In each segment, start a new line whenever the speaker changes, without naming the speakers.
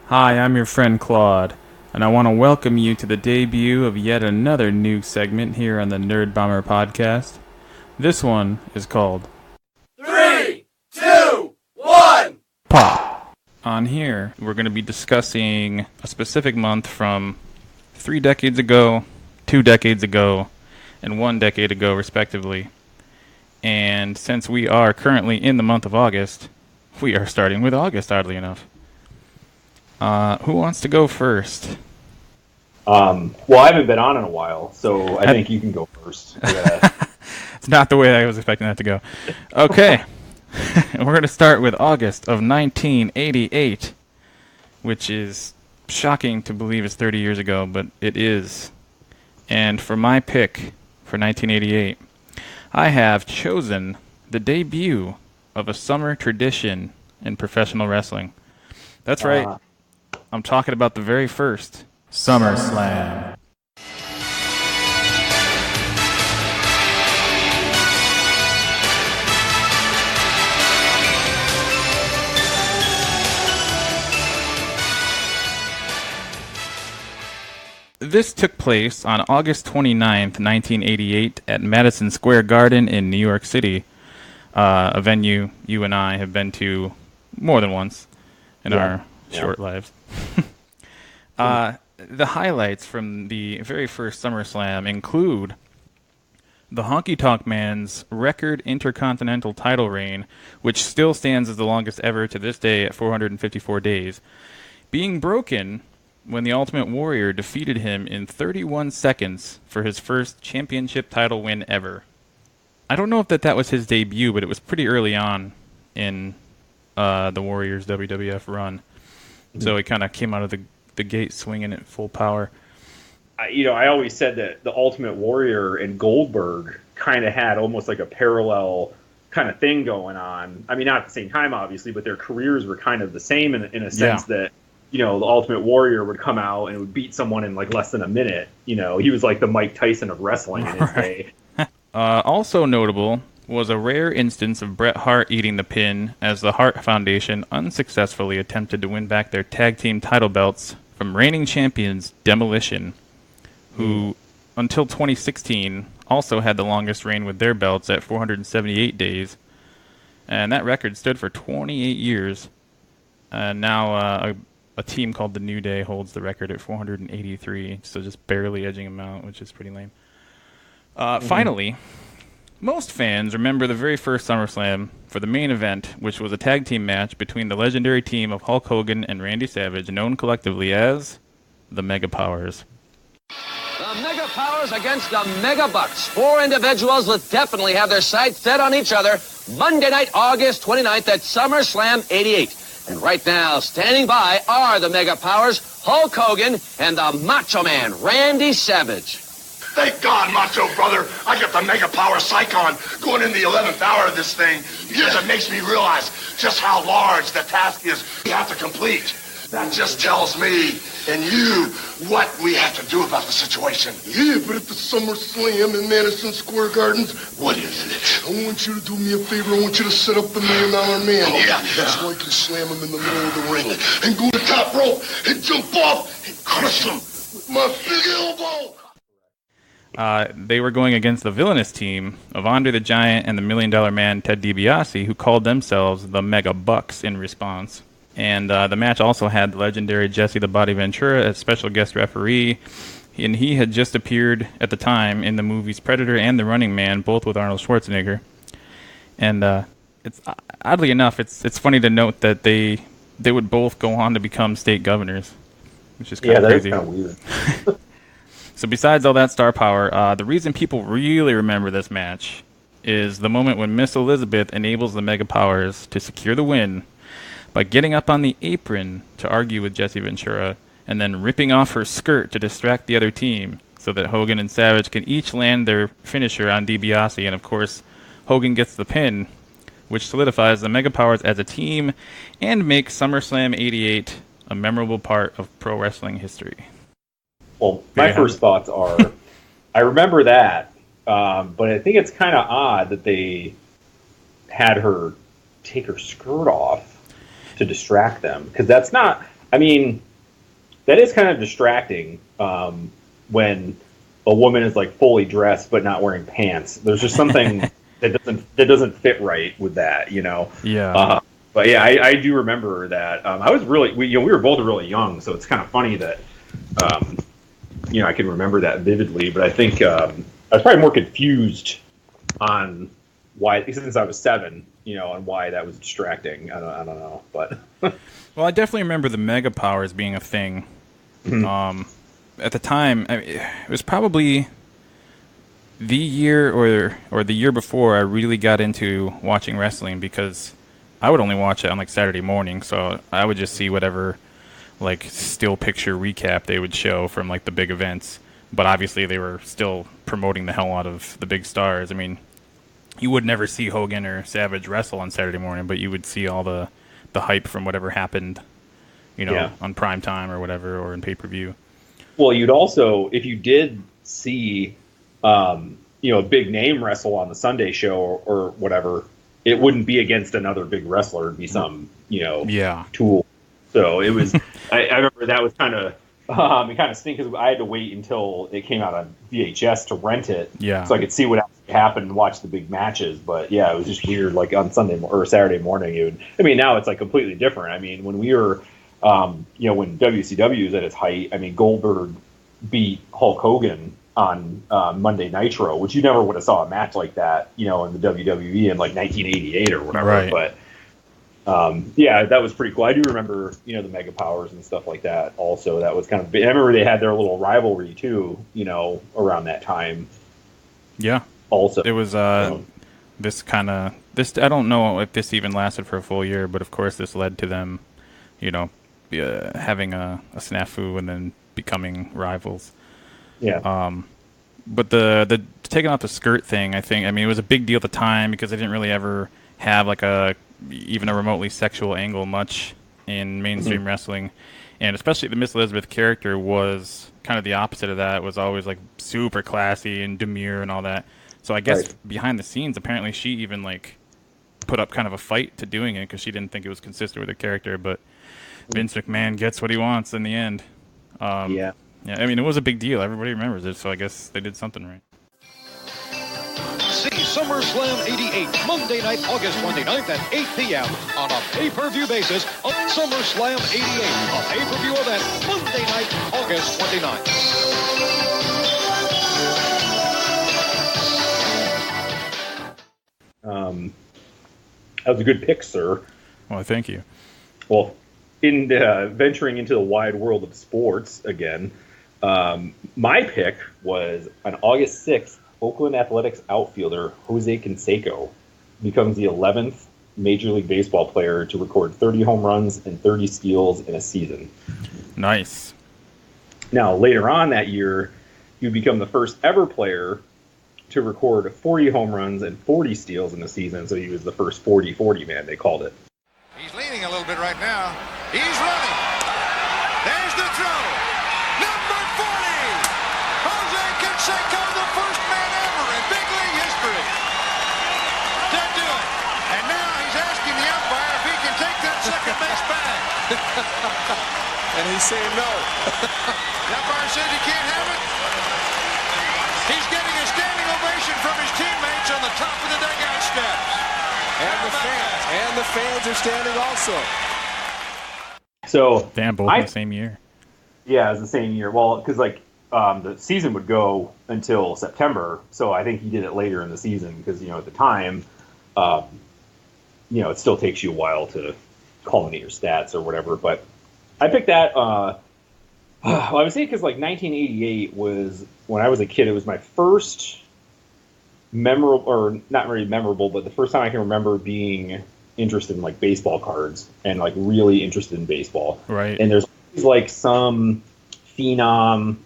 Hi, I'm your friend Claude, and I want to welcome you to the debut of yet another new segment here on the Nerd Bomber podcast. This one is called
Three, two, one.
Pop. On here, we're going to be discussing a specific month from 3 decades ago, 2 decades ago, and 1 decade ago, respectively. And since we are currently in the month of August, we are starting with August, oddly enough. Who wants to go first?
Well, I haven't been on in a while, so I think you can go first.
It's not the way I was expecting that to go. Okay. We're going to start with August of 1988, which is shocking to believe it's 30 years ago, but it is. And for my pick for 1988, I have chosen the debut of a summer tradition in professional wrestling. That's right. I'm talking about the very first SummerSlam. This took place on August 29th, 1988 at Madison Square Garden in New York City, a venue you and I have been to more than once in our short lives. The highlights from the very first SummerSlam include the Honky Tonk Man's record intercontinental title reign, which still stands as the longest ever to this day at 454 days, being broken when the Ultimate Warrior defeated him in 31 seconds for his first championship title win ever. I don't know if that was his debut, but it was pretty early on in the Warrior's WWF run. So he kind of came out of the gate swinging at full power.
I always said that the Ultimate Warrior and Goldberg kind of had almost like a parallel kind of thing going on. I mean, not at the same time, obviously, but their careers were kind of the same in a sense that, the Ultimate Warrior would come out and would beat someone in like less than a minute. He was like the Mike Tyson of wrestling in his day.
Also notable was a rare instance of Bret Hart eating the pin as the Hart Foundation unsuccessfully attempted to win back their tag team title belts from reigning champions Demolition, who, until 2016, also had the longest reign with their belts at 478 days. And that record stood for 28 years. Now a team called the New Day holds the record at 483, so just barely edging them out, which is pretty lame. Finally, most fans remember the very first SummerSlam for the main event, which was a tag team match between the legendary team of Hulk Hogan and Randy Savage, known collectively as the Mega Powers.
The Mega Powers against the Mega Bucks. 4 individuals will definitely have their sights set on each other Monday night, August 29th at SummerSlam 88. And right now, standing by are the Mega Powers, Hulk Hogan and the Macho Man, Randy Savage.
Thank God, Macho Brother, I got the Mega Power Psychon going in the 11th hour of this thing. Here's what makes me realize just how large the task is we have to complete. That just tells me and you what we have to do about the situation.
Yeah, but at the SummerSlam in Madison Square Gardens,
What is it?
I want you to do me a favor. I want you to set up the $1 Million Man.
Oh, yeah.
So I can slam him in the middle of the ring and go to the top rope and jump off and crush him with my big elbow.
They were going against the villainous team of Andre the Giant and the $1 Million Man Ted DiBiase, who called themselves the Mega Bucks in response. And the match also had the legendary Jesse the Body Ventura as special guest referee, and he had just appeared at the time in the movies Predator and The Running Man, both with Arnold Schwarzenegger. And it's oddly enough, it's funny to note that they would both go on to become state governors, which is kind of crazy.
Yeah, that is kind of weird.
So besides all that star power, the reason people really remember this match is the moment when Miss Elizabeth enables the Mega Powers to secure the win by getting up on the apron to argue with Jesse Ventura and then ripping off her skirt to distract the other team so that Hogan and Savage can each land their finisher on DiBiase. And of course, Hogan gets the pin, which solidifies the Mega Powers as a team and makes SummerSlam 88 a memorable part of pro wrestling history.
Well, my first thoughts are, I remember that, but I think it's kind of odd that they had her take her skirt off to distract them, because that's not, I mean, that is kind of distracting when a woman is like fully dressed but not wearing pants. There's just something that doesn't fit right with that, you know.
Yeah.
But yeah, I do remember that. I was really we were both really young, so it's kind of funny that I can remember that vividly. But I think I was probably more confused on why, since I was 7, on why that was distracting. I don't know, but
Well, I definitely remember the Mega Powers being a thing. At the time, it was probably the year or the year before I really got into watching wrestling, because I would only watch it on like Saturday morning, so I would just see whatever like still picture recap they would show from like the big events. But obviously they were still promoting the hell out of the big stars. I mean, you would never see Hogan or Savage wrestle on Saturday morning, but you would see all the hype from whatever happened,
Yeah.
on prime time or whatever, or in pay-per-view.
well, you'd also, if you did see a big name wrestle on the Sunday show or whatever, it wouldn't be against another big wrestler. It'd be some
Yeah.
tool. So it was. I remember that was kind of it kind of stinks because I had to wait until it came out on VHS to rent it,
Yeah.
so I could see what actually happened and watch the big matches. But yeah, it was just weird. Like on Sunday or Saturday morning, now it's like completely different. I mean, when we were, when WCW was at its height, I mean, Goldberg beat Hulk Hogan on Monday Nitro, which you never would have saw a match like that, in the WWE in like 1988 or whatever.
Right.
But yeah, that was pretty cool. I do remember, the Mega Powers and stuff like that. Also, that was kind of big. I remember they had their little rivalry too, around that time.
Yeah.
Also,
It was this I don't know if this even lasted for a full year, but of course this led to them, having a snafu and then becoming rivals.
yeah,
But the taking off the skirt thing, it was a big deal at the time because they didn't really ever have like even a remotely sexual angle much in mainstream wrestling, and especially the Miss Elizabeth character was kind of the opposite of that. It was always like super classy and demure and all that. So I guess
Right.
behind the scenes, apparently she even like put up kind of a fight to doing it because she didn't think it was consistent with her character. But Vince McMahon gets what he wants in the end.
yeah.
Yeah, it was a big deal. Everybody remembers it, so I guess they did something right.
See SummerSlam 88, Monday night, August 29th at 8 p.m. on a pay-per-view basis of SummerSlam 88, a pay-per-view event, Monday night, August 29th.
That was a good pick, sir.
Well, thank you.
Well, in venturing into the wide world of sports again, my pick was on August 6th, Oakland Athletics outfielder Jose Canseco becomes the 11th Major League Baseball player to record 30 home runs and 30 steals in a season.
Nice.
Now, later on that year, he would become the first ever player to record 40 home runs and 40 steals in a season, so he was the first 40-40 man, they called it.
He's leaning a little bit right now. He's running. There's the throw. Number 40. Jose Canseco, the first man ever in big league history to do it. And now he's asking the umpire if he can take that second base bag.
And he's saying no.
The umpire says he can't have it. He's getting a standing ovation from his teammates on the top of the dugout steps.
And the fans are standing also.
So
Damn, both in the same year.
Yeah, it was the same year. Well, because the season would go until September, so I think he did it later in the season because at the time, it still takes you a while to culminate your stats or whatever. But I picked that. I would say because 1988 was when I was a kid. It was my first memorable, or not really memorable, but the first time I can remember being interested in baseball cards and really interested in baseball.
Right.
And there's always some phenom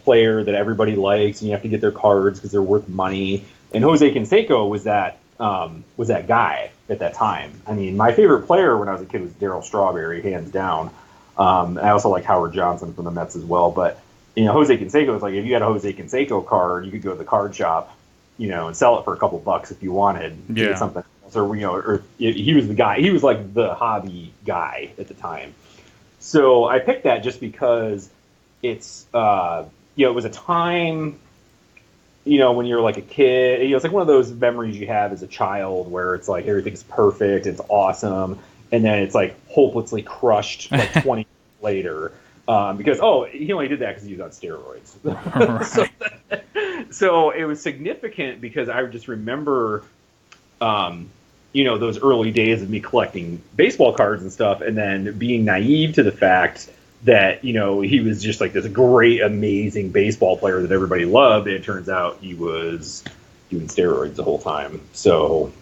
player that everybody likes, and you have to get their cards because they're worth money. And Jose Canseco was that guy at that time. I mean, my favorite player when I was a kid was Darryl Strawberry, hands down. I also like Howard Johnson from the Mets as well. But Jose Canseco was if you had a Jose Canseco card, you could go to the card shop, and sell it for a couple bucks if you wanted. To get something else. Or he was the guy. He was the hobby guy at the time. So I picked that just because it's, it was a time, when you're like a kid, it's like one of those memories you have as a child where it's like everything's perfect, it's awesome, and then it's like hopelessly crushed like 20 years later. Because he only did that because he was on steroids.
Right.
So it was significant because I just remember, those early days of me collecting baseball cards and stuff, and then being naive to the fact that he was just like this great, amazing baseball player that everybody loved. And it turns out he was doing steroids the whole time. So,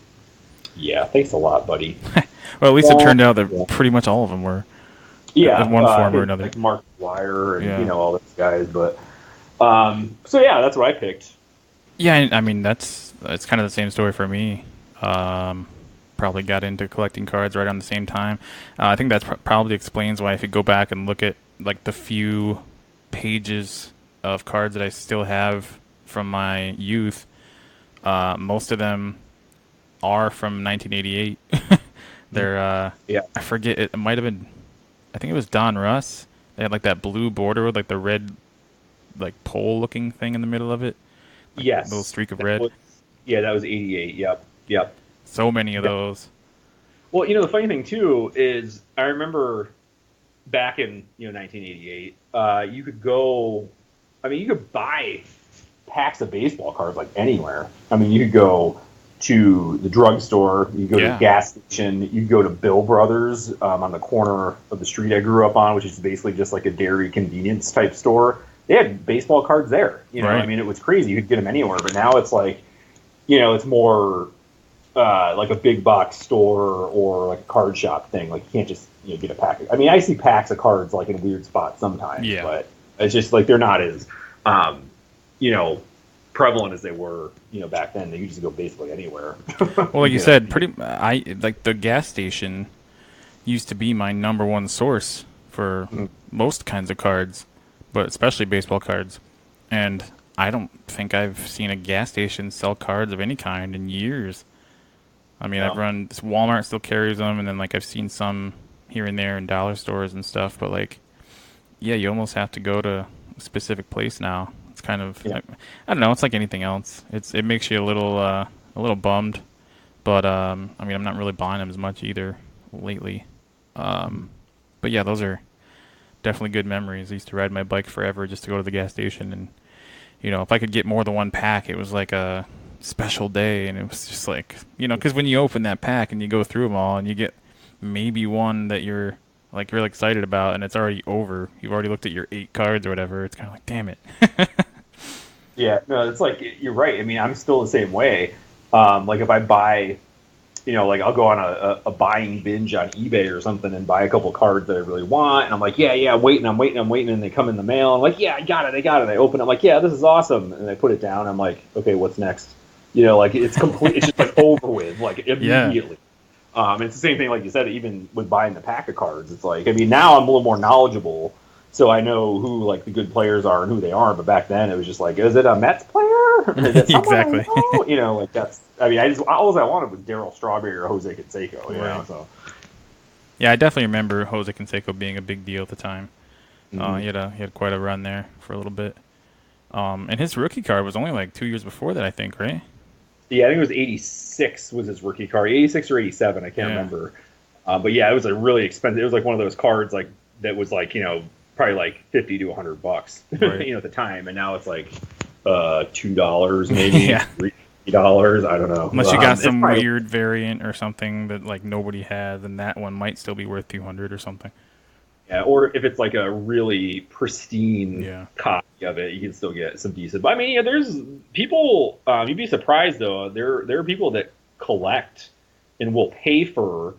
yeah, thanks a lot, buddy.
Well, at least it turned out that pretty much all of them were.
Yeah,
in one form or another.
Like Mark Dwyer and all those guys, but so yeah, that's what I picked.
Yeah, I mean it's kind of the same story for me. Probably got into collecting cards right around the same time. I think that probably explains why if you go back and look at like the few pages of cards that I still have from my youth, most of them are from 1988. They're I forget, it might have been. I think it was Don Russ. They had like that blue border with like the red, like pole-looking thing in the middle of it. Like
yes,
a little streak of red.
That was 88. Yep.
So many of those.
Well, the funny thing too is I remember back in 1988, you could go. I mean, you could buy packs of baseball cards like anywhere. I mean, you could go to the drugstore, you go to the gas station, you go to Bill Brothers on the corner of the street I grew up on, which is basically just like a dairy convenience type store. They had baseball cards there. Right. I mean, it was crazy. You could get them anywhere, but now it's like, it's more like a big box store or like a card shop thing. Like you can't just get a pack. I mean, I see packs of cards like in weird spots sometimes, but it's just like they're not as prevalent as they were, back then. They used to go basically anywhere.
Well, like you said, like the gas station used to be my number one source for most kinds of cards, but especially baseball cards. And I don't think I've seen a gas station sell cards of any kind in years. I mean, Walmart still carries them, and then like I've seen some here and there in dollar stores and stuff. But like, you almost have to go to a specific place now. It's kind of, I don't know. It's like anything else. It makes you a little bummed, but I mean, I'm not really buying them as much either lately. But yeah, those are definitely good memories. I used to ride my bike forever just to go to the gas station, and if I could get more than one pack, it was like a special day, and it was just like, because when you open that pack and you go through them all, and you get maybe one that you're like really excited about, and it's already over. You've already looked at your 8 cards or whatever. It's kind of like, damn it.
Yeah, no, it's like, you're right. I mean, I'm still the same way. Like if I buy, like I'll go on a buying binge on eBay or something and buy a couple cards that I really want. And I'm like, I'm waiting. And they come in the mail. I'm like, I got it. I open it. I'm like, this is awesome. And I put it down. I'm like, okay, what's next? Like it's complete. It's just like over with, like immediately. It's the same thing, like you said, even with buying the pack of cards. It's like, I mean, now I'm a little more knowledgeable, so I know who like the good players are and who they aren't. But back then, it was just like, is it a Mets player? Is it
exactly.
Like that's. I mean, all I wanted was Darryl Strawberry or Jose Canseco. You know, so.
Yeah, I definitely remember Jose Canseco being a big deal at the time. He had quite a run there for a little bit. And his rookie card was only like 2 years before that, I think, right?
Yeah, I think it was 86 was his rookie card. 86 or 87, I can't remember. But yeah, it was a really expensive. It was like one of those cards like that was like, probably like $50 to $100, right. At the time. And now it's like $2 maybe, $3. I don't know.
Unless you got some weird variant or something that like nobody has, then that one might still be worth $200 or something.
Yeah, or if it's like a really pristine copy of it, you can still get some decent. But I mean, there's people. You'd be surprised though. There are people that collect and will pay for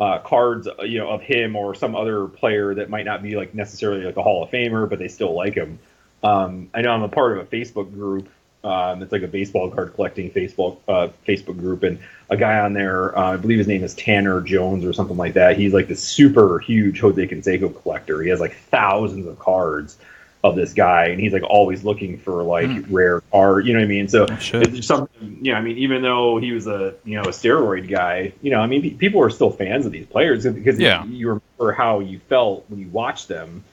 cards, of him or some other player that might not be like necessarily like a Hall of Famer, but they still like him. I know I'm a part of a Facebook group. It's like a baseball card collecting Facebook group, and a guy on there, I believe his name is Tanner Jones or something like that. He's like this super huge Jose Canseco collector. He has like thousands of cards of this guy, and he's like always looking for like rare art, you know what I mean? So it's something, I mean, even though he was a steroid guy, I mean, people are still fans of these players because you remember how you felt when you watched them,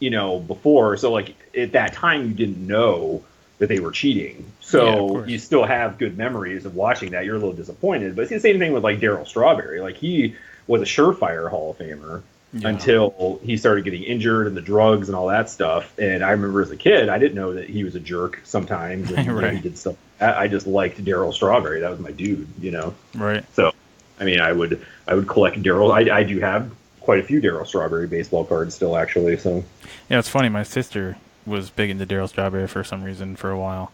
before. So like at that time, you didn't know that they were cheating. So you still have good memories of watching that. You're a little disappointed, but it's the same thing with like Darryl Strawberry. Like he was a surefire Hall of Famer until he started getting injured and the drugs and all that stuff. And I remember as a kid, I didn't know that he was a jerk sometimes. And he did stuff. I just liked Darryl Strawberry. That was my dude,
Right.
So, I mean, I would collect Darryl. I do have quite a few Darryl Strawberry baseball cards still, actually. So
yeah, it's funny. My sister was big into Darryl Strawberry for some reason for a while.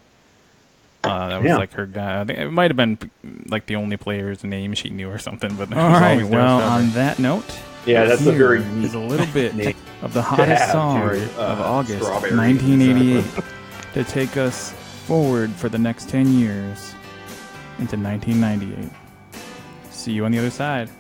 That was like her guy. I think it might have been like the only player's name she knew or something. But all right. Well, on that note,
that's a very
is a little bit of the hottest song of August 1988 to take us forward for the next 10 years into 1998. See you on the other side.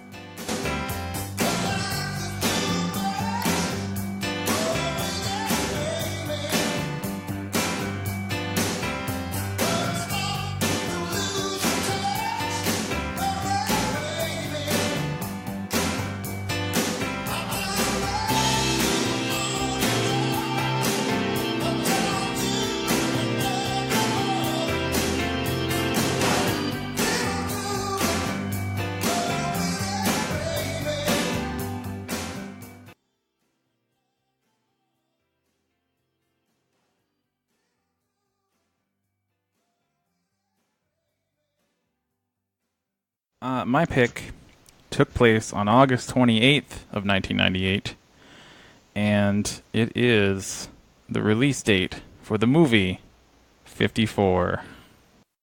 My pick took place on August 28th of 1998, and it is the release date for the movie 54.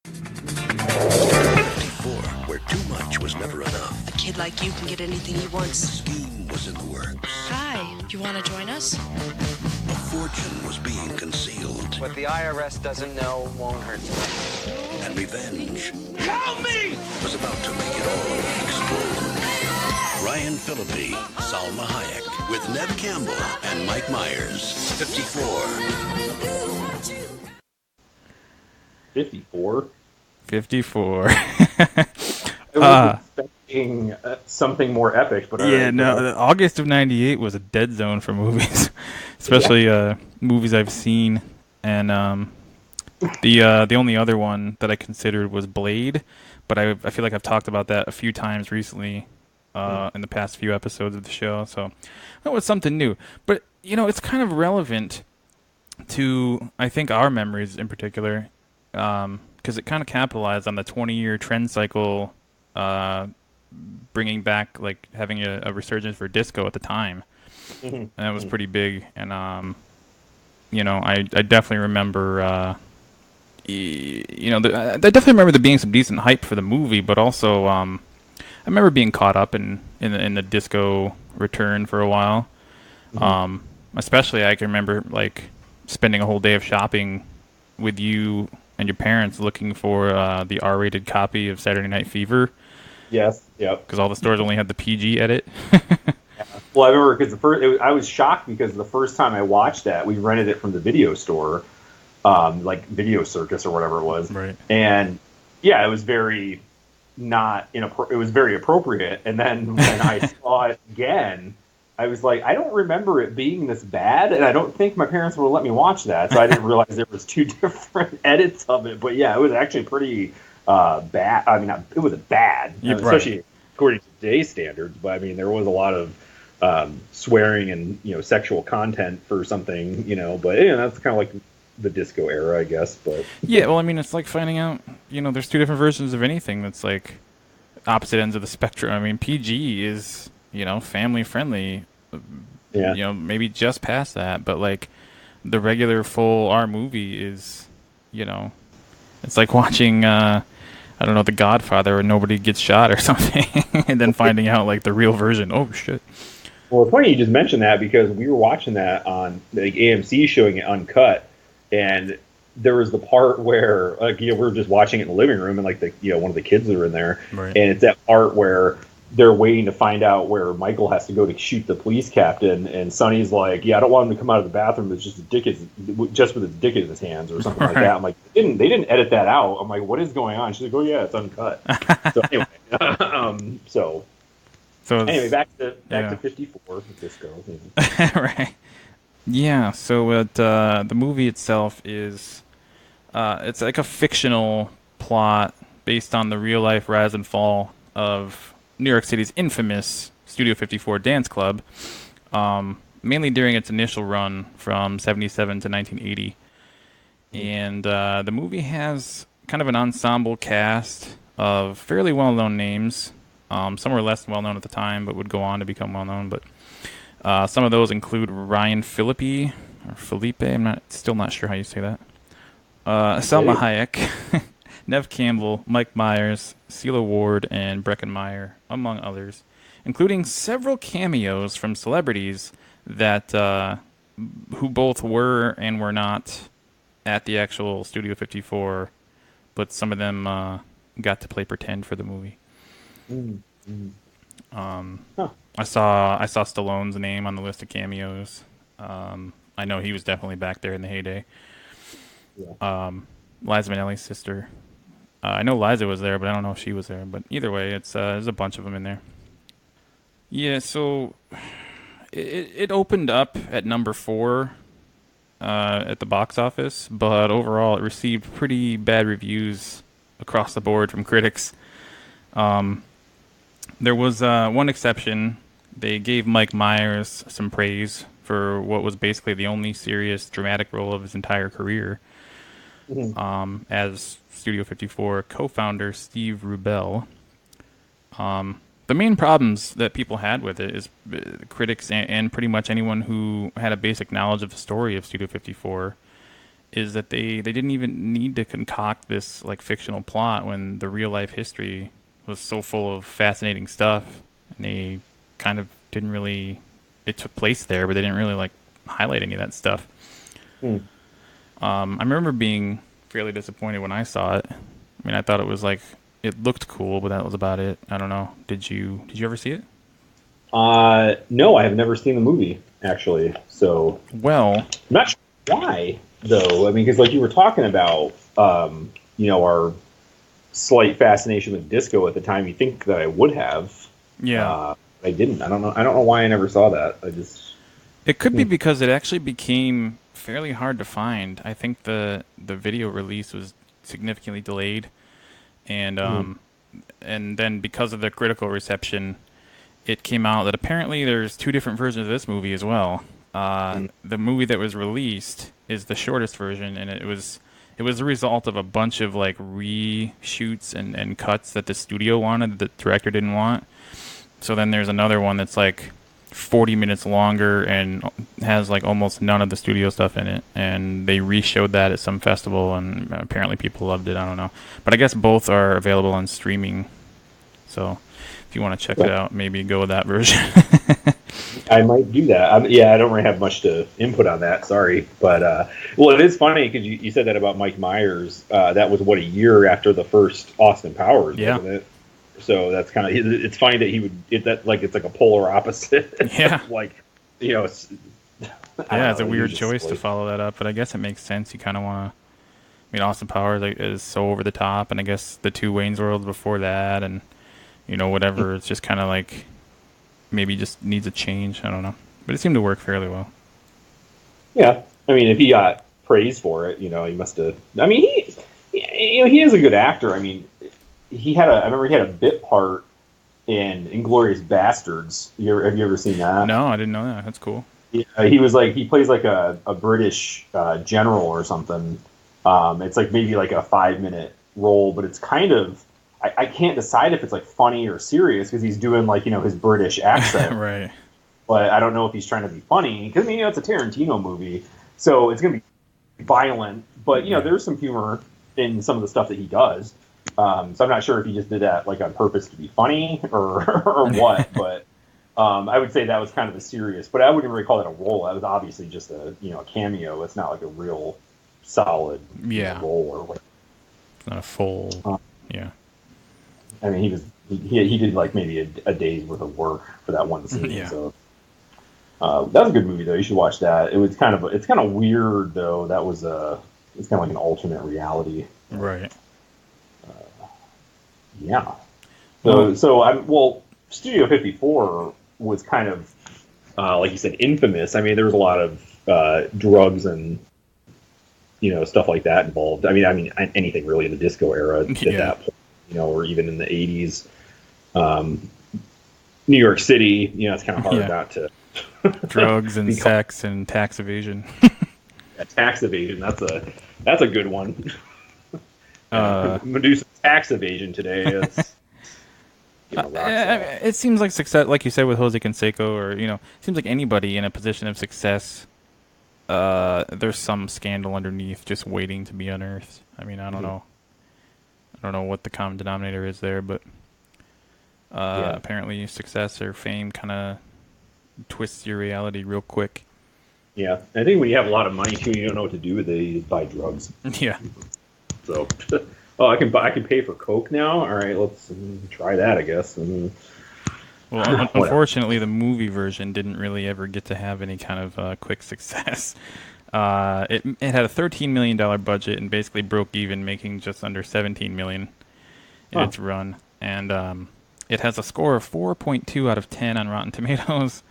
54, where too much was never enough.
A kid like you can get anything he wants.
A scheme was in the works.
Hi, you want to join us?
A fortune was being concealed.
What the IRS doesn't know won't hurt them.
And revenge.
Help me!
Was about to make it all explode. Ryan Phillippe, Salma Hayek, with Ned Campbell and Mike Myers. 54.
54.
54.
I was expecting something more epic, but
August of '98 was a dead zone for movies, especially movies I've seen, and the only other one that I considered was Blade, but I feel like I've talked about that a few times recently in the past few episodes of the show, so that was something new. But it's kind of relevant to, I think, our memories in particular, because it kind of capitalized on the 20-year trend cycle, bringing back, like, having a resurgence for disco at the time. And that was pretty big. And, I definitely remember, I definitely remember there being some decent hype for the movie, but also I remember being caught up in the disco return for a while. Especially I can remember, like, spending a whole day of shopping with you and your parents looking for the R-rated copy of Saturday Night Fever.
Yes, yep.
Because all the stores only had the PG edit.
Well, I remember because I was shocked because the first time I watched that, we rented it from the video store, like Video Circus or whatever it was.
Right.
And yeah, it was very it was very appropriate. And then when I saw it again, I was like, I don't remember it being this bad, and I don't think my parents would let me watch that, so I didn't realize there was two different edits of it. But yeah, it was actually pretty bad. I mean, it was bad, especially according to today's standards. But I mean, there was a lot of swearing and sexual content for something, But that's kind of like the disco era, I guess. But
yeah, well, I mean, it's like finding out, there's two different versions of anything that's like opposite ends of the spectrum. I mean, PG is family friendly, maybe just past that, but like the regular full R movie is, it's like watching, I don't know, The Godfather, where nobody gets shot or something, and then finding out like the real version. Oh shit.
Well, it's funny you just mentioned that because we were watching that on like AMC showing it uncut, and there was the part where we were just watching it in the living room, and like one of the kids were in there,
right.
And it's that part where they're waiting to find out where Michael has to go to shoot the police captain, and Sonny's like, "Yeah, I don't want him to come out of the bathroom with just with his dick in his hands or something like that." I'm like, they didn't edit that out. I'm like, what is going on? She's like, "Oh yeah, it's uncut." So anyway, anyway, back to 54 Disco.
Right. Yeah. So the movie itself is it's like a fictional plot based on the real life rise and fall of New York City's infamous Studio 54 dance club, mainly during its initial run from 77 to 1980. And the movie has kind of an ensemble cast of fairly well-known names. Some were less well-known at the time, but would go on to become well-known. But some of those include Ryan Phillippe, or Felipe, I'm still not sure how you say that. Selma Hayek, Nev Campbell, Mike Myers, Celia Ward, and Breckenmeyer, among others, including several cameos from celebrities that who both were and were not at the actual Studio 54, but some of them got to play pretend for the movie. I saw Stallone's name on the list of cameos. I know he was definitely back there in the heyday. Yeah. Liza Minnelli's sister. I know Liza was there, but I don't know if she was there. But either way, there's a bunch of them in there. Yeah, so it opened up at number 4 at the box office, but overall it received pretty bad reviews across the board from critics. There was one exception. They gave Mike Myers some praise for what was basically the only serious dramatic role of his entire career. As Studio 54 co-founder Steve Rubell. The main problems that people had with it is critics and pretty much anyone who had a basic knowledge of the story of Studio 54 is that they didn't even need to concoct this like fictional plot when the real life history was so full of fascinating stuff, and they kind of didn't really, it took place there, but they didn't really like highlight any of that stuff. I remember being fairly disappointed when I saw it. I mean, I thought it was like, it looked cool, but that was about it. I don't know. Did you ever see it?
No, I have never seen the movie, actually. So,
well,
I'm not sure why, though. I mean, because like you were talking about, our slight fascination with disco at the time. You think that I would have.
Yeah.
I didn't. I don't know why I never saw that.
It could be because it actually became fairly hard to find. I think the video release was significantly delayed, and and then because of the critical reception, it came out that apparently there's 2 different versions of this movie as well. The movie that was released is the shortest version, and it was the result of a bunch of like reshoots and cuts that the studio wanted that the director didn't want. So then there's another one that's like 40 minutes longer and has like almost none of the studio stuff in it, and they re-showed that at some festival, and apparently people loved it. I don't know, but I guess both are available on streaming, so if you want to check it out, maybe go with that version.
I might do that. I don't really have much to input on that, sorry, but well, it is funny because you said that about Mike Myers. That was a year after the first Austin Powers, wasn't it? So that's kind of, it's funny that he would it's like a polar opposite.
Yeah.
It's
it's a weird choice to follow that up, but I guess it makes sense. You kind of want to, I mean, Austin Powers is so over the top, and I guess the 2 Wayne's Worlds before that, and whatever, it's just kind of like maybe just needs a change. I don't know, but it seemed to work fairly well.
Yeah, I mean, if he got praise for it, he must have. I mean, he is a good actor. I mean, I remember he had a bit part in Inglourious Bastards. Have you ever seen that?
No, I didn't know that. That's cool.
Yeah, he plays like a British general or something. It's like maybe like a 5-minute role, but it's kind of, I can't decide if it's like funny or serious because he's doing like his British accent.
Right.
But I don't know if he's trying to be funny because it's a Tarantino movie, so it's gonna be violent. But there's some humor in some of the stuff that he does. So I'm not sure if he just did that like on purpose to be funny or what, but I would say that was kind of a serious, but I wouldn't really call that a role. That was obviously just a cameo. It's not like a real solid role or whatever.
It's not a full, yeah.
I mean, he was he did like maybe a day's worth of work for that one scene.
Yeah.
So that's a good movie though. You should watch that. It's kind of weird though. That was it's kind of like an alternate reality.
Right.
Yeah. Studio 54 was kind of like you said, infamous. I mean, there was a lot of drugs and stuff like that involved. I mean, anything really in the disco era at that point, or even in the 80s. New York City, it's kind of hard not to.
Drugs and sex and tax evasion.
Tax evasion, that's a good one. Medusa's tax evasion today is.
It seems like success, like you said with Jose Canseco, or it seems like anybody in a position of success. There's some scandal underneath, just waiting to be unearthed. I mean, I don't know. I don't know what the common denominator is there, but apparently success or fame kind of twists your reality real quick.
Yeah, I think when you have a lot of money too, you don't know what to do with it. You just buy drugs.
Yeah.
So, I can pay for Coke now. All right, let's try that, I guess.
Well, unfortunately, the movie version didn't really ever get to have any kind of quick success. It had a $13 million budget and basically broke even, making just under $17 million in its run. And it has a score of 4.2 out of 10 on Rotten Tomatoes,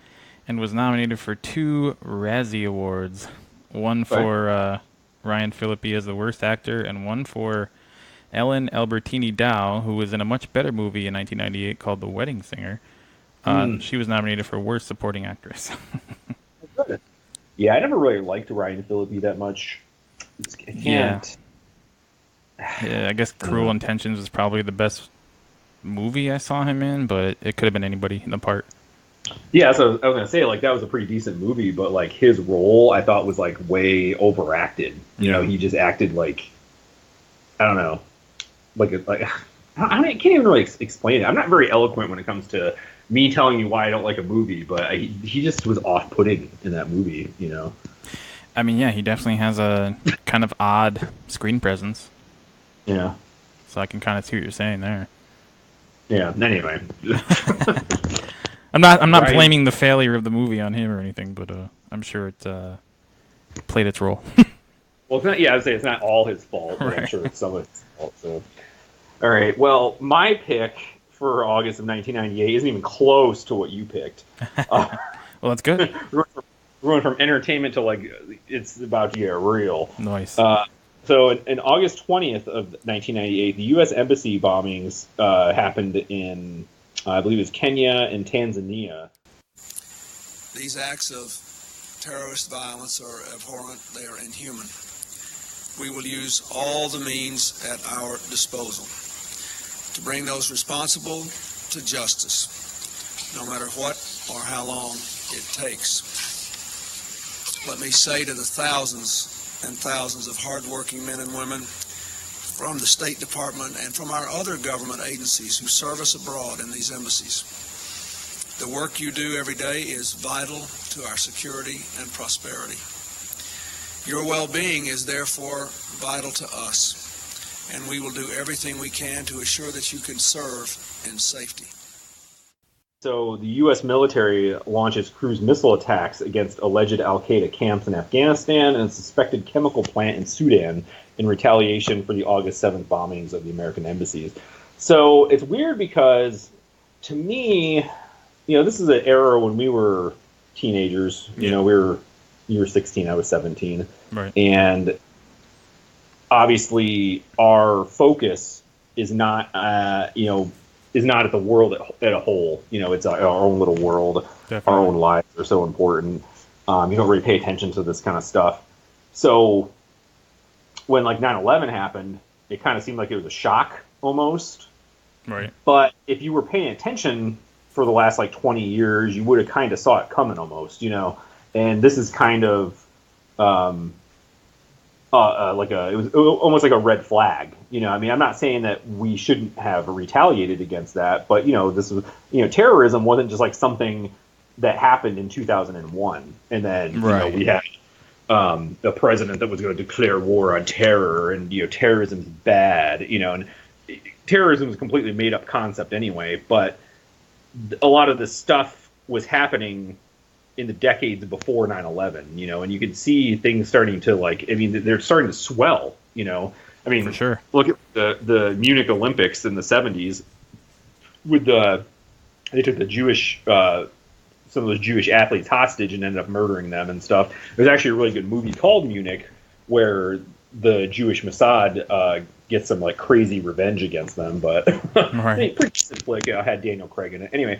and was nominated for 2 Razzie Awards, one for Ryan Phillippe as the worst actor, and one for Ellen Albertini Dow, who was in a much better movie in 1998 called The Wedding Singer. She was nominated for worst supporting actress.
Yeah, I never really liked Ryan Phillippe that much. I can't.
Yeah, I guess Cruel Intentions was probably the best movie I saw him in, but it could have been anybody in the part.
Yeah, so I was gonna say, like, that was a pretty decent movie, but like his role I thought was like way overacted. He just acted like, I don't know, I can't even really explain it. I'm not very eloquent when it comes to me telling you why I don't like a movie, but he just was off-putting in that movie.
I mean, yeah, he definitely has a kind of odd screen presence.
Yeah.
So I can kind of see what you're saying there.
Yeah. Anyway.
I'm not blaming the failure of the movie on him or anything, but I'm sure it played its role.
Well, it's not. Yeah, I'd say it's not all his fault, but
right.
I'm sure it's some of his fault. So, all right. Well, my pick for August of 1998 isn't even close to what you picked.
Well, that's good.
We're going from entertainment to like it's about to get real.
Nice.
So, in August 20th of 1998, the U.S. embassy bombings happened in, I believe, it was Kenya and Tanzania.
These acts of terrorist violence are abhorrent. They are inhuman. We will use all the means at our disposal to bring those responsible to justice, no matter what or how long it takes. Let me say to the thousands and thousands of hardworking men and women from the State Department and from our other government agencies who serve us abroad in these embassies, the work you do every day is vital to our security and prosperity. Your well-being is therefore vital to us, and we will do everything we can to assure that you can serve in safety.
So the U.S. military launches cruise missile attacks against alleged al-Qaeda camps in Afghanistan and a suspected chemical plant in Sudan in retaliation for the August 7th bombings of the American embassies. So it's weird because, to me, this is an era when we were teenagers. You were 16, I was 17.
Right.
And obviously our focus is not, is not at the world at a whole. It's our own little world. Definitely. Our own lives are so important. You don't really pay attention to this kind of stuff. So when like 9/11 happened, it kind of seemed like it was a shock almost.
Right.
But if you were paying attention for the last like 20 years, you would have kind of saw it coming almost, And this is kind of it was almost like a red flag. I'm not saying that we shouldn't have retaliated against that, but this was, terrorism wasn't just like something that happened in 2001, and then we had a president that was going to declare war on terror, and terrorism's bad, and terrorism is a completely made up concept anyway, but a lot of this stuff was happening in the decades before 9/11, you know, and you could see things starting to they're starting to swell, you know. I mean,
For sure.
Look at the Munich Olympics in the 70s with they took the Jewish some of those Jewish athletes hostage and ended up murdering them and stuff. There's actually a really good movie called Munich where the Jewish Mossad gets some like crazy revenge against them, but
Right.
pretty decent flick. Had Daniel Craig in it anyway.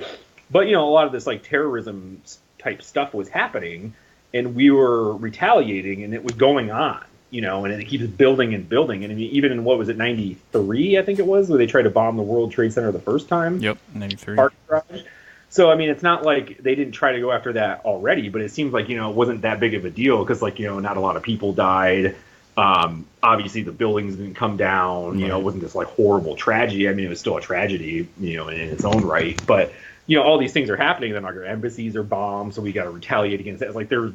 But you know, a lot of this like terrorism type stuff was happening, and we were retaliating, and it was going on. You know, and it keeps building and building. And I mean, even in what was it, 93? I think it was, where they tried to bomb the World Trade Center the first time.
Yep, 93.
Park Garage. So, I mean, it's not like they didn't try to go after that already, but it seems like, you know, it wasn't that big of a deal because, like, you know, not a lot of people died. Obviously, the buildings didn't come down.
Right.
You know, it wasn't this, like, horrible tragedy. I mean, it was still a tragedy, you know, in its own right. But, you know, all these things are happening. Then our embassies are bombed, so we got to retaliate against it. It's like there's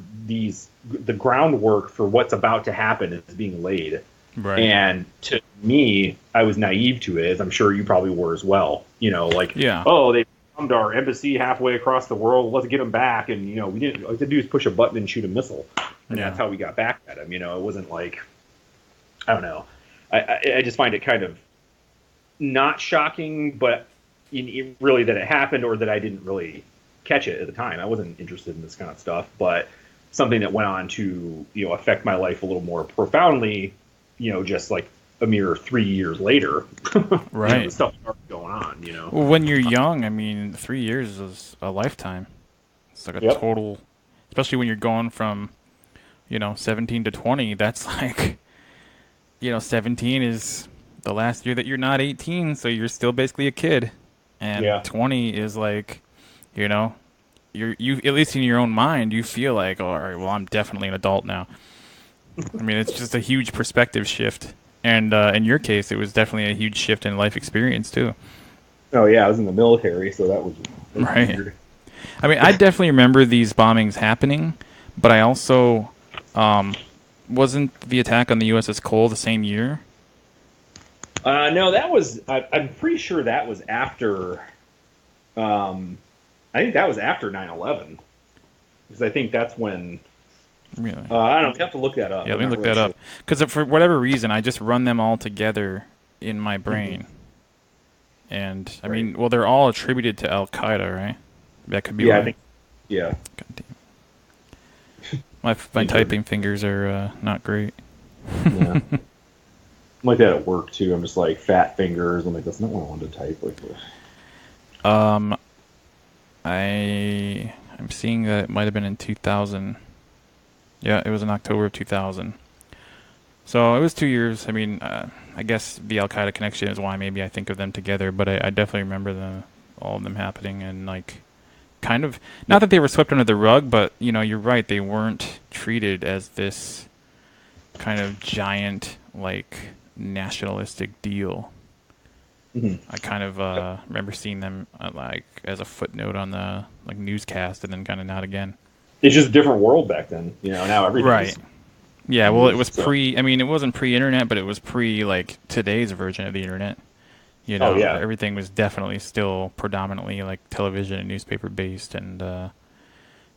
the groundwork for what's about to happen is being laid.
Right.
And to me, I was naive to it, as I'm sure you probably were as well. You know, like,
Yeah.
oh, they bombed our embassy halfway across the world. Let's get them back. And, you know, we didn't, all to do is push a button and shoot a missile. And that's how we got back at them. You know, it wasn't like, I don't know. I just find it kind of not shocking, but really that it happened or that I didn't really catch it at the time. I wasn't interested in this kind of stuff, but something that went on to, you know, affect my life a little more profoundly, you know, just like a mere 3 years later.
Right.
You know, the stuff started going on, you know.
Well, when you're young, I mean, 3 years is a lifetime. It's like a total, especially when you're going from, you know, 17 to 20. That's like, you know, 17 is the last year that you're not 18, so you're still basically a kid. And 20 is like, you know, you at least in your own mind, you feel like, oh, all right, well, I'm definitely an adult now. I mean, it's just a huge perspective shift. And in your case, it was definitely a huge shift in life experience, too.
Oh, yeah, I was in the military, so that was
right.
weird.
I mean, I definitely remember these bombings happening, but I also wasn't the attack on the USS Cole the same year?
No, that was. I'm pretty sure that was after. I think that was after 9/11, because I think that's when.
Really?
I don't know. You have to look that up.
Yeah, let me look that up. Because for whatever reason, I just run them all together in my brain. And I mean, well, they're all attributed to Al Qaeda, right? That could be.
Yeah,
why.
I think. Yeah.
God damn. My typing fingers are not great.
Yeah. I'm like that at work too. I'm just like fat fingers. I'm like, that's not what I wanted to type. Like,
I'm seeing that it might have been in 2000. Yeah, it was in October of 2000. So it was 2 years. I mean, I guess the Al Qaeda connection is why maybe I think of them together. But I definitely remember all of them happening and like, kind of not that they were swept under the rug, but you know, you're right. They weren't treated as this kind of giant like nationalistic deal. I kind of remember seeing them like as a footnote on the like newscast, and then kind of not again.
It's just a different world back then, you know. Now everything.
Right. Yeah. Well, it was pre. I mean, it wasn't pre-internet, but it was pre like today's version of the internet. You know, everything was definitely still predominantly like television and newspaper based, and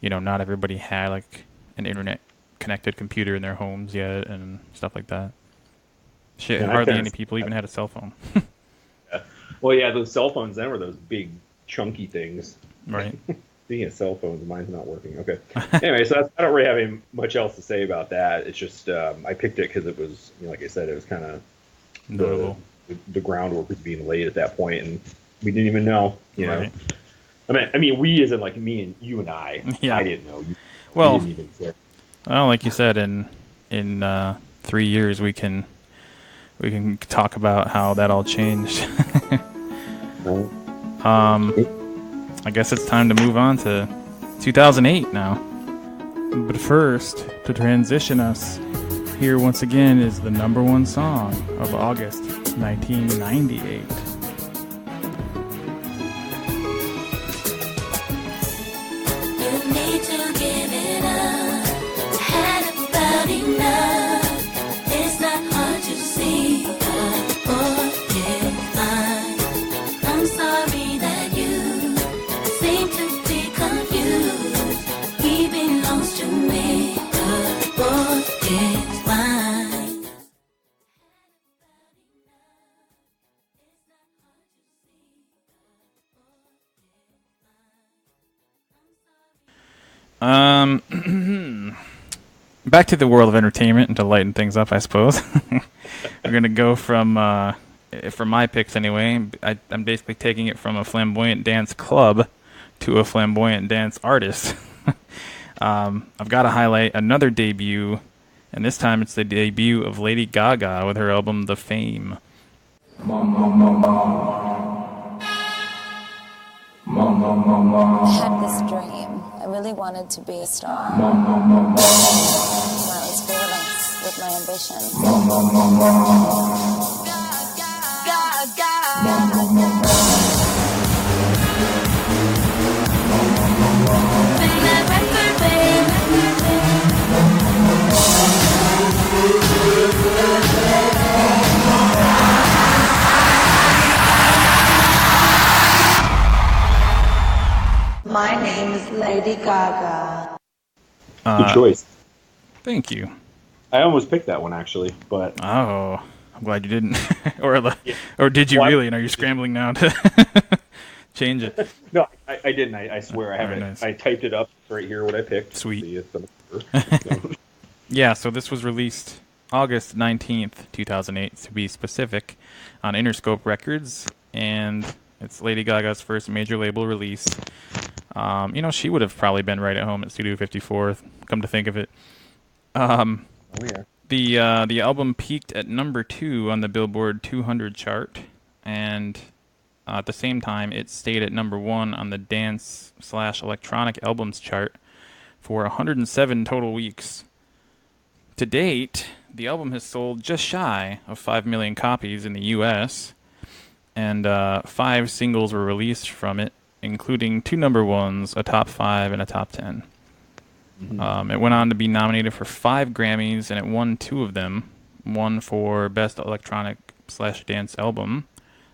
you know, not everybody had like an internet connected computer in their homes yet, and stuff like that. Shit, hardly any people even had a cell phone.
Well, yeah, those cell phones then were those big, chunky things.
Right.
Speaking of cell phones, mine's not working. Okay. Anyway, so I don't really have much else to say about that. It's just I picked it because it was, you know, like I said, it was kind of the groundwork was being laid at that point, and we didn't even know. You know, I mean, we as in like me and you and I.
Yeah.
I didn't know.
Well,
didn't even care.
Well, like you said, in 3 years we can talk about how that all changed. I guess it's time to move on to 2008 now. But first, to transition us, here once again is the #1 song of August 1998.
You need to give it up. Had about enough. It's not hard to see. Oh, yeah.
Back to the world of entertainment and to lighten things up, I suppose. We're going to go from my picks anyway. I'm basically taking it from a flamboyant dance club to a flamboyant dance artist. I've got to highlight another debut, and this time it's the debut of Lady Gaga with her album The Fame.
I had this dream. I really wanted to be a star. I was fearless with my ambitions.
My name is Lady Gaga.
Good choice.
Thank you.
I almost picked that one actually, but
I'm glad you didn't. or did you really? And are you scrambling now to change it?
No, I didn't. I swear I haven't.
Nice.
I typed it up right here what I picked.
Sweet. Yeah, so this was released August 19th, 2008, to be specific, on Interscope Records, and it's Lady Gaga's first major label release. She would have probably been right at home at Studio 54, come to think of it. The album peaked at number 2 on the Billboard 200 chart, and at the same time, it stayed at number 1 on the dance/electronic albums chart for 107 total weeks. To date, the album has sold just shy of 5 million copies in the U.S., and 5 singles were released from it, including 2 number ones, a top 5, and a top 10. Mm-hmm. It went on to be nominated for 5 Grammys, and it won 2 of them. One for Best Electronic/Dance Album,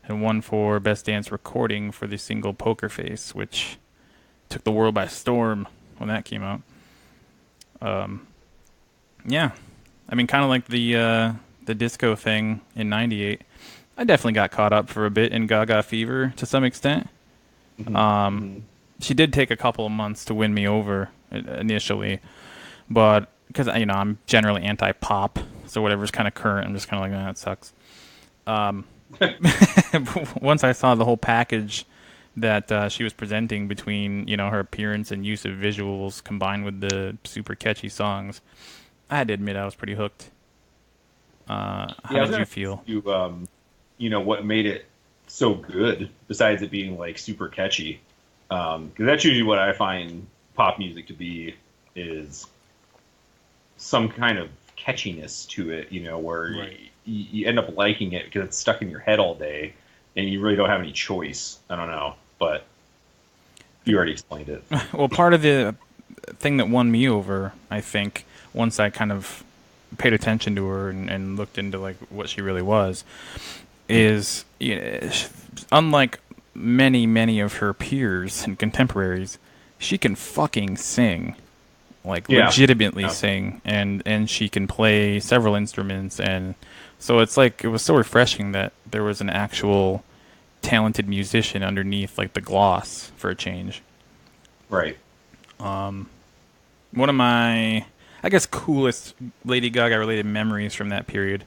and one for Best Dance Recording for the single Poker Face, which took the world by storm when that came out. Yeah. I mean, kind of like the disco thing in '98. I definitely got caught up for a bit in Gaga fever to some extent. She did take a couple of months to win me over initially, but because I'm generally anti-pop, so whatever's kind of current, I'm just kind of like, that sucks. Once I saw the whole package that she was presenting between her appearance and use of visuals combined with the super catchy songs, I had to admit I was pretty hooked. How did you feel?
What made it so good, besides it being like super catchy, because that's usually what I find pop music to be, is some kind of catchiness to it, where
right.
you end up liking it because it's stuck in your head all day and you really don't have any choice. I don't know, but you already explained it.
Well, part of the thing that won me over, I think, once I kind of paid attention to her and looked into like what she really was, is unlike many of her peers and contemporaries, she can fucking sing, legitimately sing, and she can play several instruments, and so it was so refreshing that there was an actual talented musician underneath like the gloss for a change.
Right.
One of my, I guess, coolest Lady Gaga related memories from that period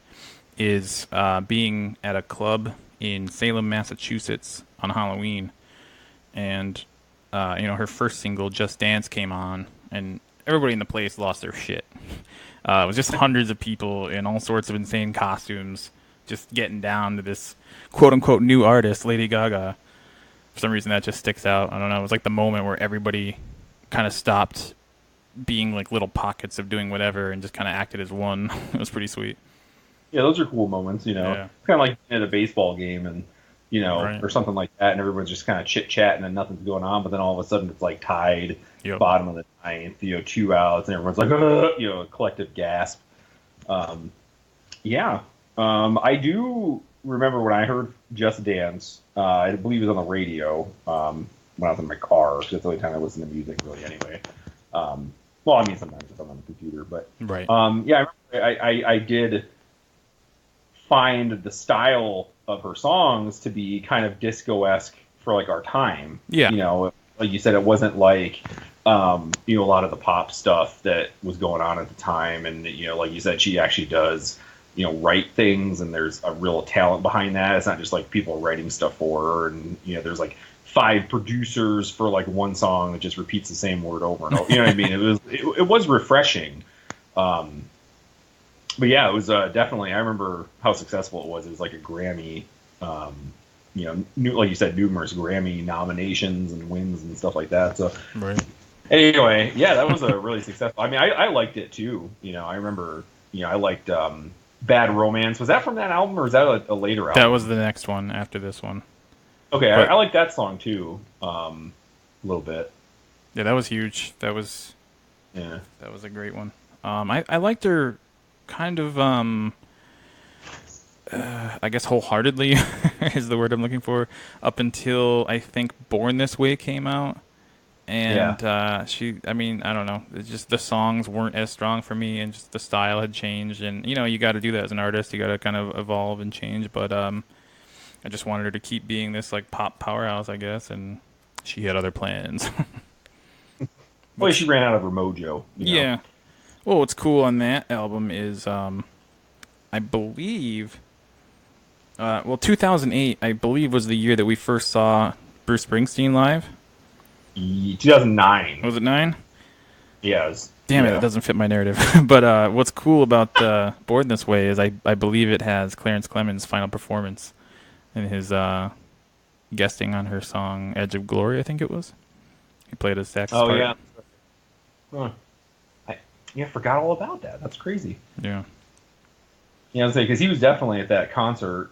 is being at a club in Salem, Massachusetts on Halloween, and her first single, Just Dance, came on, and everybody in the place lost their shit. It was just hundreds of people in all sorts of insane costumes just getting down to this quote-unquote new artist, Lady Gaga. For some reason that just sticks out. I don't know, it was like the moment where everybody kind of stopped being like little pockets of doing whatever and just kind of acted as one. It was pretty sweet.
Yeah, those are cool moments, kind of like at a baseball game and,
right.
or something like that, and everyone's just kind of chit-chatting and nothing's going on, but then all of a sudden it's like tied, bottom of the ninth, 2 outs, and everyone's like, a collective gasp. I do remember when I heard Just Dance, I believe it was on the radio when I was in my car, because that's the only time I listen to music really anyway. Sometimes if I'm on the computer, but
right.
I did find the style of her songs to be kind of disco-esque for like our time.
Yeah.
Like you said, it wasn't like a lot of the pop stuff that was going on at the time. And, like you said, she actually does, write things, and there's a real talent behind that. It's not just like people writing stuff for her. And, there's like 5 producers for like one song that just repeats the same word over and over. You know what I mean? It was refreshing. But yeah, it was definitely, I remember how successful it was. It was like a Grammy, like you said, numerous Grammy nominations and wins and stuff like that. So,
right.
Anyway, yeah, that was a really successful. I mean, I liked it too. I remember, I liked Bad Romance. Was that from that album, or is that a later album?
That was the next one after this one.
Okay,
But,
I like that song too, a little bit.
Yeah, that was huge. That was a great one. I liked her kind of, I guess wholeheartedly is the word I'm looking for, up until I think Born This Way came out. And I don't know. It's just the songs weren't as strong for me, and just the style had changed. And, you got to do that as an artist. You got to kind of evolve and change. But I just wanted her to keep being this, like, pop powerhouse, I guess. And she had other plans.
Well, she ran out of her mojo.
Yeah. Well, what's cool on that album is, I believe, 2008, I believe, was the year that we first saw Bruce Springsteen live.
2009.
Was it 9?
Yeah. It was,
Damn it, it doesn't fit my narrative. But what's cool about Born This Way is I believe it has Clarence Clemens' final performance and his guesting on her song Edge of Glory, I think it was. He played a sax part.
Oh, yeah. Huh. I forgot all about that. That's crazy.
Yeah.
Yeah, I was saying, because he was definitely at that concert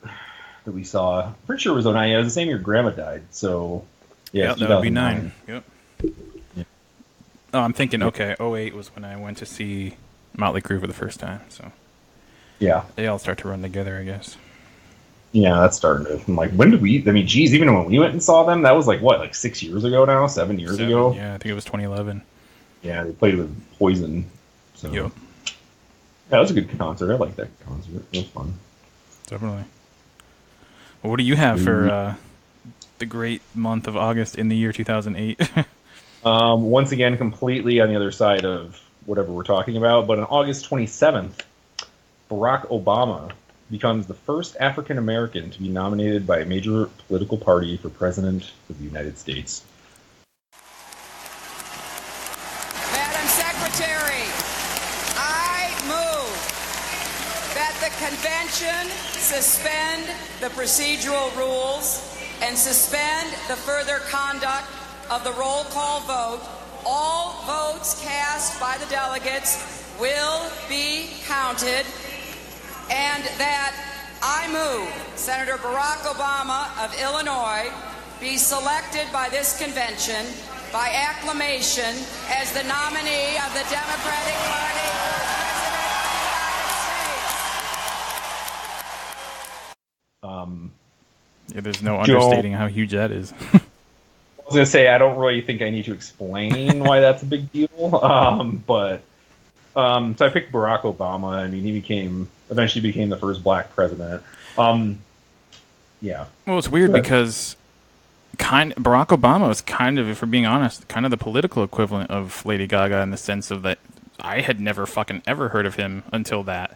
that we saw. Pretty sure it was 09. Yeah, it was the same year Grandma died. So, yeah,
that would be 9. Yep. Yeah. Oh, I'm thinking, okay, 08 was when I went to see Motley Crue for the first time. So,
yeah,
they all start to run together, I guess.
Yeah, that's starting to. I'm like, when did we? I mean, geez, even when we went and saw them, that was like what, like 6 years ago now, 7 years ago.
Yeah, I think it was 2011.
Yeah, they played with Poison. So.
Yep.
Yeah, it was a good concert. I liked that concert. It was fun.
Definitely. Well, what do you have for the great month of August in the year 2008?
Once again, completely on the other side of whatever we're talking about, but on August 27th, Barack Obama becomes the first African American to be nominated by a major political party for president of the United States.
Madam Secretary, I move that the convention suspend the procedural rules and suspend the further conduct of the roll call vote. All votes cast by the delegates will be counted, and that I move Senator Barack Obama of Illinois be selected by this convention by acclamation as the nominee of the Democratic Party for President of the United States.
Yeah, there's no understating how huge that is.
I was going to say, I don't really think I need to explain why that's a big deal, but so I picked Barack Obama. I mean, he eventually became the first black president. Yeah.
Well, it's weird because Barack Obama was kind of, if we're being honest, kind of the political equivalent of Lady Gaga in the sense of that I had never fucking ever heard of him until that.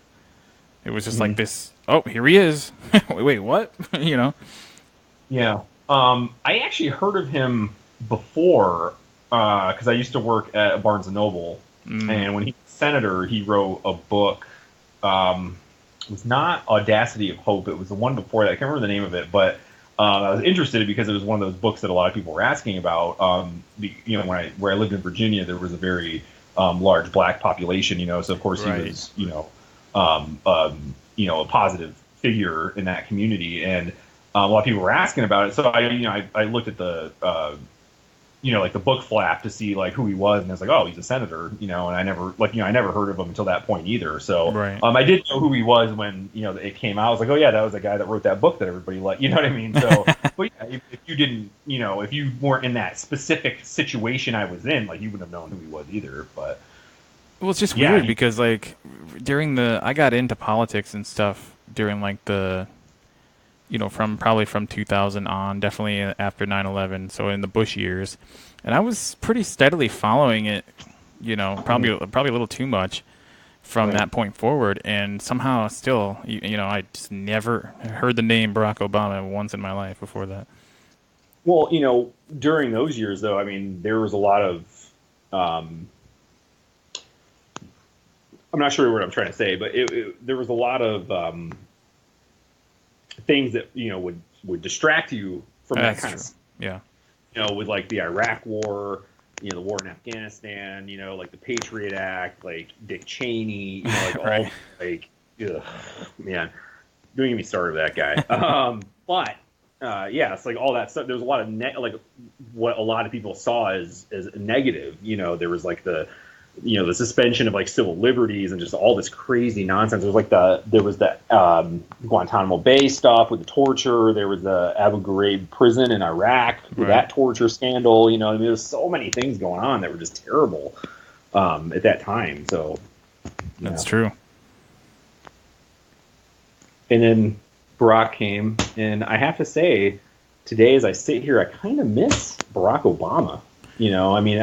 It was just like this, oh, here he is. Wait, what? You know?
Yeah. I actually heard of him before because I used to work at Barnes & Noble. And when he was senator, he wrote a book. It was not Audacity of Hope. It was the one before that. I can't remember the name of it, but I was interested because it was one of those books that a lot of people were asking about. Where I lived in Virginia, there was a very large black population. So of course he was, a positive figure in that community, and a lot of people were asking about it. So I looked at the like the book flap to see like who he was, and I was like, oh, he's a senator, and I never heard of him until that point either. So I did know who he was when it came out. I was like, oh yeah, that was the guy that wrote that book that everybody liked. You know what I mean? So, but yeah, if you didn't, if you weren't in that specific situation I was in, like you wouldn't have known who he was either. But
well, it's just weird because like I got into politics and stuff during like the. From 2000 on, definitely after 9/11, so in the Bush years. And I was pretty steadily following it, probably a little too much from that point forward. And somehow still, I just never heard the name Barack Obama once in my life before that.
Well, during those years, though, I mean, there was a lot of, I'm not sure what I'm trying to say, but there was a lot of things that, would distract you from that kind of,
yeah.
With like the Iraq War, the war in Afghanistan, like the Patriot Act, like Dick Cheney, like all like, ugh, man, don't get me started with that guy. But yeah, it's like all that stuff. There's a lot of like what a lot of people saw as negative. There was like the suspension of like civil liberties and just all this crazy nonsense. There was the Guantanamo Bay stuff with the torture. There was the Abu Ghraib prison in Iraq with that torture scandal. I mean, there's so many things going on that were just terrible at that time. So
that's true.
And then Barack came, and I have to say, today as I sit here, I kind of miss Barack Obama. I mean,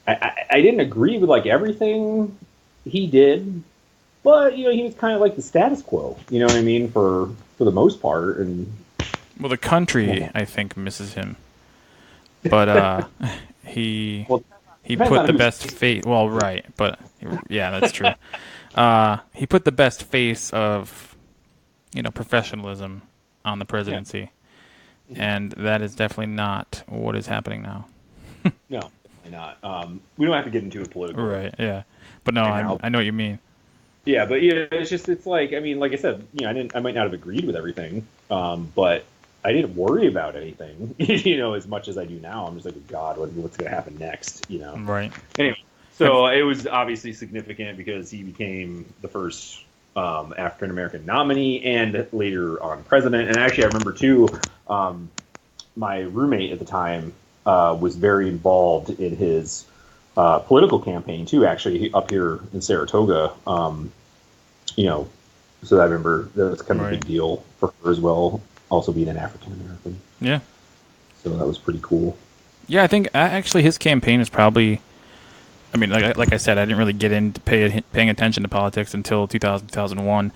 I didn't agree with like everything he did, but he was kind of like the status quo. You know what I mean, for the most part. And
well, the country I think misses him, but he put the best face. Well, right, but yeah, that's true. He put the best face of professionalism on the presidency, and that is definitely not what is happening now.
No. Not. We don't have to get into it politically.
Right, yeah. But no, I know what you mean.
Yeah, but it's like, I mean, like I said, I might not have agreed with everything, but I didn't worry about anything, as much as I do now. I'm just like, God, what's going to happen next,
Right.
Anyway, so it was obviously significant because he became the first African-American nominee and later on president. And actually, I remember, too, my roommate at the time was very involved in his political campaign too. Actually, up here in Saratoga, so I remember that was kind of a big deal for her as well, also being an African American.
Yeah.
So that was pretty cool.
Yeah, I think actually his campaign is probably. I mean, like I said, I didn't really get into paying attention to politics until 2001.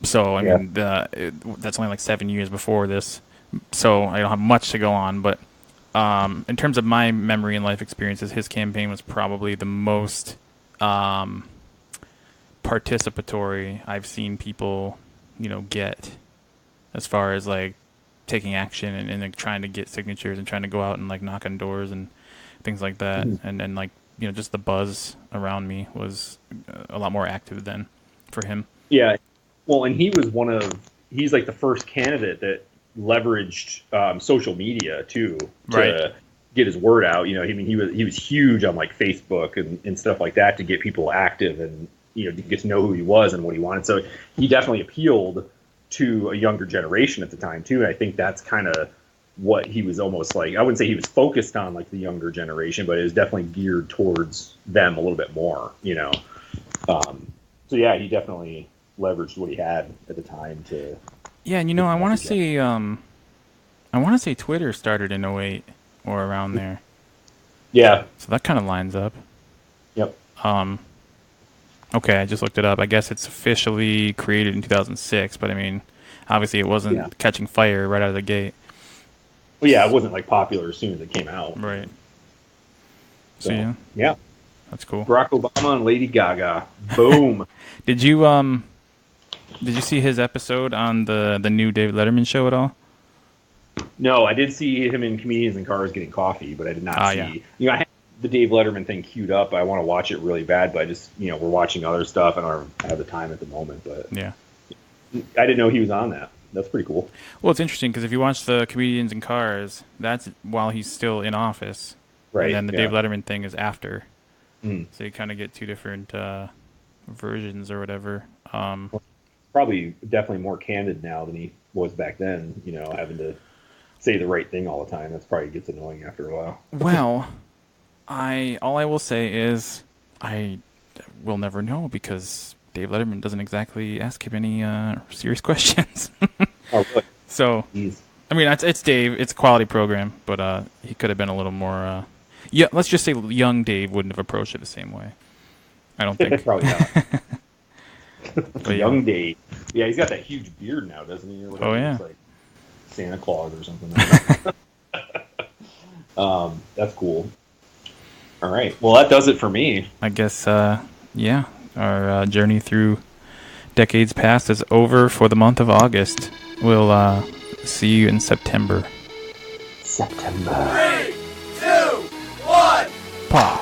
So I mean, that's only like 7 years before this. So I don't have much to go on, but. In terms of my memory and life experiences, his campaign was probably the most participatory I've seen people, get as far as like taking action and like trying to get signatures and trying to go out and like knock on doors and things like that. And then like, just the buzz around me was a lot more active than for him.
Yeah. Well, and he's like the first candidate that leveraged social media too to get his word out. He was huge on like Facebook and stuff like that to get people active and to get to know who he was and what he wanted. So he definitely appealed to a younger generation at the time too. And I think that's kind of what he was almost like. I wouldn't say he was focused on like the younger generation, but it was definitely geared towards them a little bit more. So yeah, he definitely leveraged what he had at the time to.
Yeah, and I want to say Twitter started in 2008 or around there.
Yeah.
So that kind of lines up.
Yep.
Okay, I just looked it up. I guess it's officially created in 2006, but I mean, obviously it wasn't catching fire right out of the gate.
Well, yeah, it wasn't like popular as soon as it came out.
Right.
So yeah.
That's cool.
Barack Obama and Lady Gaga. Boom.
Did you see his episode on the new David Letterman show at all?
No, I did see him in Comedians in Cars getting coffee, but I did not see.
Yeah.
I had the Dave Letterman thing queued up. I want to watch it really bad, but I just we're watching other stuff and I don't have the time at the moment. But
yeah,
I didn't know he was on that. That's pretty cool.
Well, it's interesting because if you watch the Comedians in Cars, that's while he's still in office,
right?
And then the Dave Letterman thing is after.
Mm.
So you kind of get two different versions or whatever.
Probably definitely more candid now than he was back then. Having to say the right thing all the time. That's probably gets annoying after a while.
Well, all I will say is I will never know because Dave Letterman doesn't exactly ask him any serious questions.
Oh, really?
So, I mean, it's Dave. It's a quality program, but he could have been a little more Yeah, let's just say young Dave wouldn't have approached it the same way. I don't think.
Probably not.
But
Young Dave. Yeah, he's got that huge beard now, doesn't he? Or whatever.
Oh, yeah.
It's like Santa Claus or something like that. That's cool. All right. Well, that does it for me.
I guess, yeah, our journey through decades past is over for the month of August. We'll see you in September.
September.
3, 2, 1.
Pop.